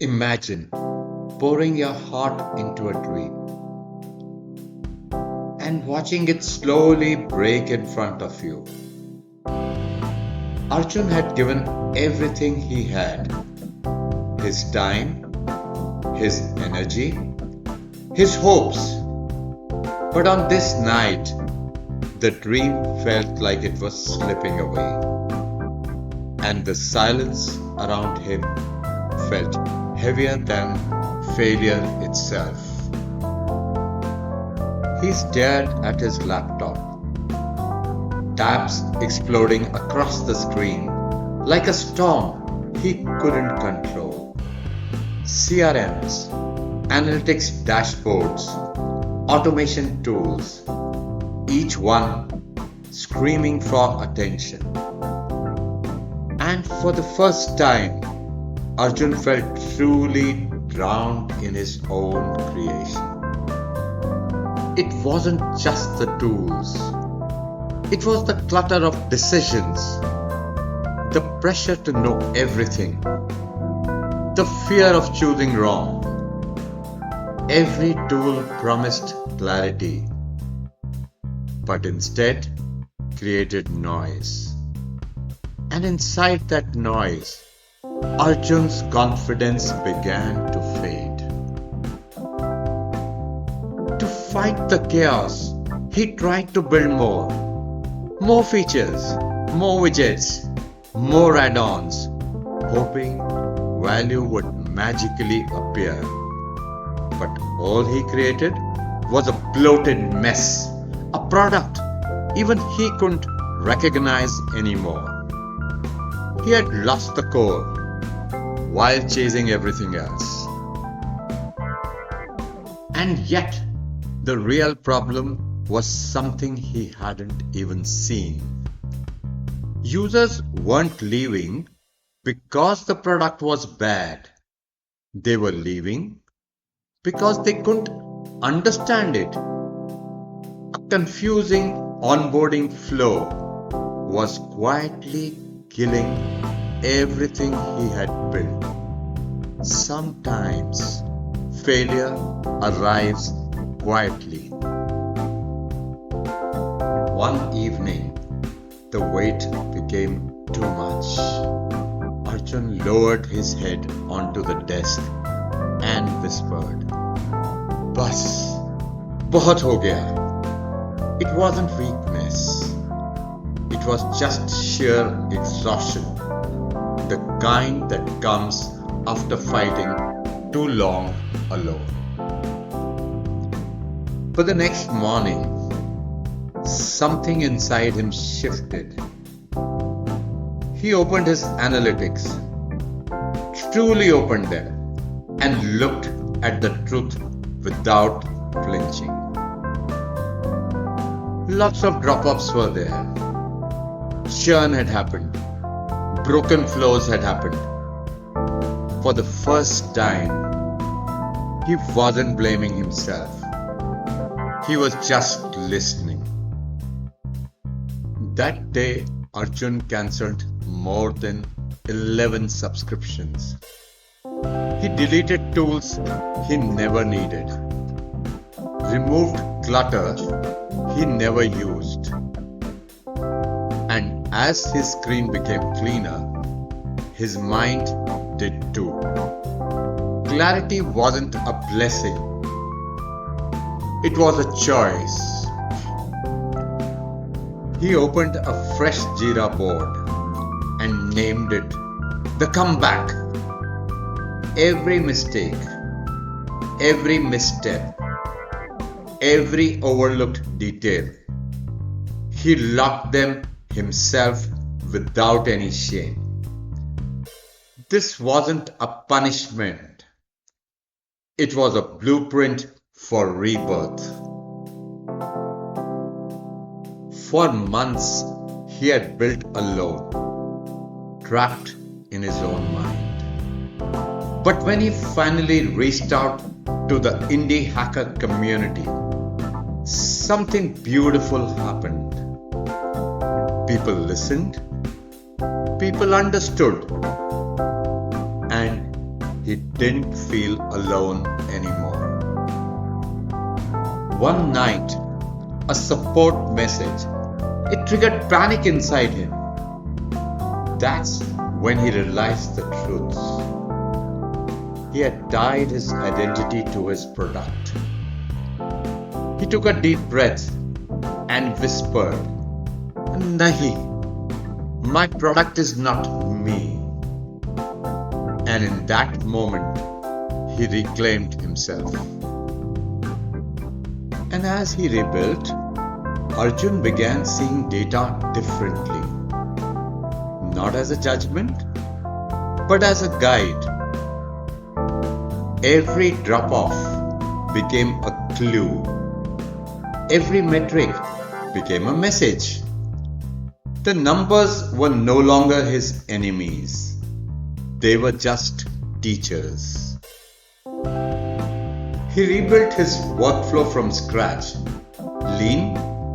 Imagine pouring your heart into a dream and watching it slowly break in front of you. Arjun had given everything he had: his time, his energy, his hopes. But on this night, the dream felt like it was slipping away, and the silence around him felt heavier than failure itself. He stared at his laptop, tabs exploding across the screen like a storm he couldn't control. CRMs, analytics dashboards, automation tools, each one screaming for attention. And for the first time, Arjun felt truly drowned in his own creation. It wasn't just the tools, it was the clutter of decisions, the pressure to know everything, the fear of choosing wrong. Every tool promised clarity, but instead created noise. And inside that noise, Arjun's confidence began to fade. To fight the chaos, he tried to build more features, more widgets, more add-ons, hoping value would magically appear. But all he created was a bloated mess, a product even he couldn't recognize anymore. He had lost the core while chasing everything else. And yet, the real problem was something he hadn't even seen. Users weren't leaving because the product was bad. They were leaving because they couldn't understand it. A confusing onboarding flow was quietly killing everything he had built. Sometimes failure arrives quietly. One evening, the weight became too much. Arjun lowered his head onto the desk and whispered, "Bas, bahut ho gaya." It wasn't weakness. It was just sheer exhaustion, the kind that comes after fighting too long alone. But the next morning, something inside him shifted. He opened his analytics, truly opened them, and looked at the truth without flinching. Lots of drop-offs were there. Churn had happened. Broken flows had happened. For the first time, he wasn't blaming himself. He was just listening. That day, Arjun cancelled more than 11 subscriptions. He deleted tools he never needed, removed clutter he never used. And as his screen became cleaner, his mind did too. Clarity wasn't a blessing, it was a choice. He opened a fresh Jira board and named it the comeback. Every mistake, every misstep, every overlooked detail, he locked them himself without any shame. This wasn't a punishment. It was a blueprint for rebirth. For months, he had built alone, trapped in his own mind. But when he finally reached out to the indie hacker community, something beautiful happened. People listened, people understood, and he didn't feel alone anymore. One night, a support message, it triggered panic inside him. That's when he realized the truth. He had tied his identity to his product. He took a deep breath and whispered, "Nahi, my product is not me." And in that moment, he reclaimed himself. And as he rebuilt, Arjun began seeing data differently. Not as a judgment, but as a guide. Every drop-off became a clue. Every metric became a message. The numbers were no longer his enemies. They were just teachers. He rebuilt his workflow from scratch. Lean,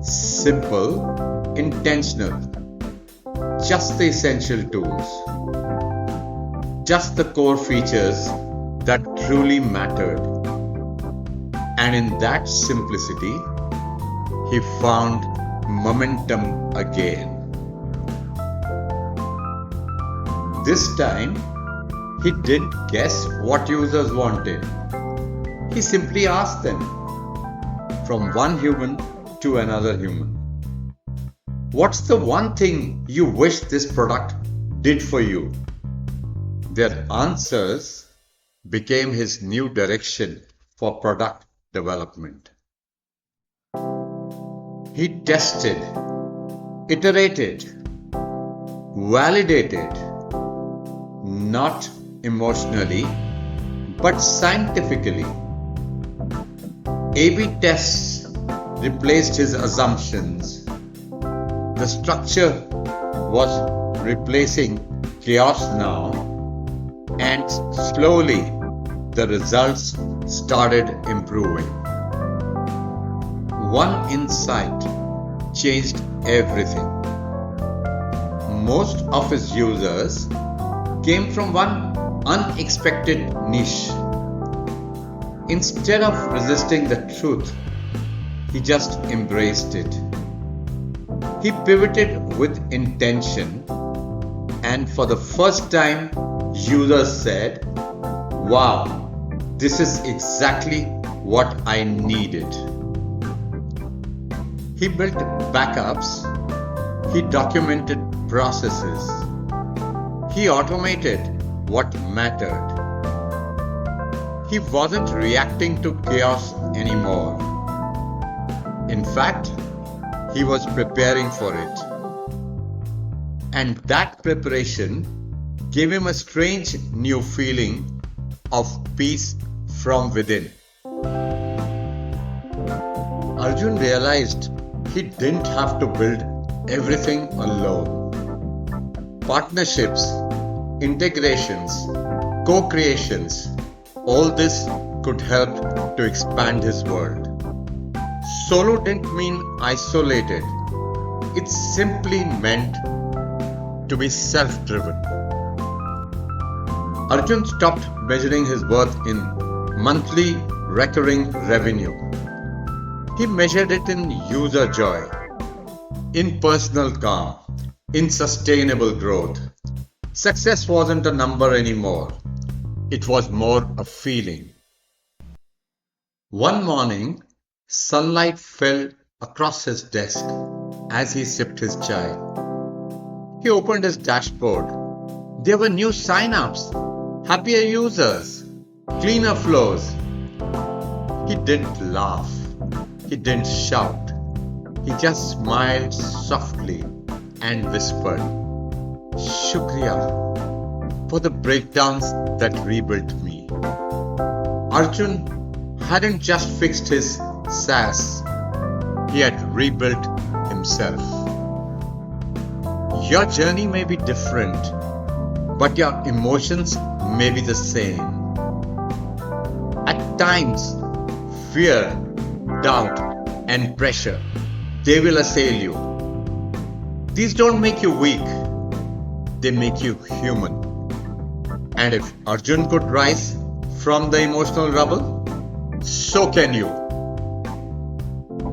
simple, intentional. Just the essential tools. Just the core features that truly mattered. And in that simplicity, he found momentum again. This time, he didn't guess what users wanted. He simply asked them, from one human to another human, "What's the one thing you wish this product did for you?" Their answers became his new direction for product development. He tested, iterated, validated, not emotionally, but scientifically. A/B tests replaced his assumptions. The structure was replacing chaos now, and slowly the results started improving. One insight changed everything. Most of his users came from one unexpected niche. Instead of resisting the truth, he just embraced it. He pivoted with intention, and for the first time, users said, "Wow, this is exactly what I needed." He built backups. He documented processes. He automated what mattered. He wasn't reacting to chaos anymore. In fact, he was preparing for it. And that preparation gave him a strange new feeling of peace from within. Arjun realized he didn't have to build everything alone. Partnerships, integrations, co-creations, all this could help to expand his world. Solo didn't mean isolated. It simply meant to be self-driven. Arjun stopped measuring his worth in monthly recurring revenue. He measured it in user joy, in personal calm, in sustainable growth. Success wasn't a number anymore. It was more a feeling. One morning, sunlight fell across his desk as he sipped his chai. He opened his dashboard. There were new sign-ups, happier users, cleaner flows. He didn't laugh. He didn't shout. He just smiled softly and whispered, "Shukriya for the breakdowns that rebuilt me." Arjun hadn't just fixed his SaaS, he had rebuilt himself. Your journey may be different, but your emotions may be the same. At times, fear, doubt, and pressure, they will assail you. These don't make you weak, they make you human. And if Arjun could rise from the emotional rubble, so can you.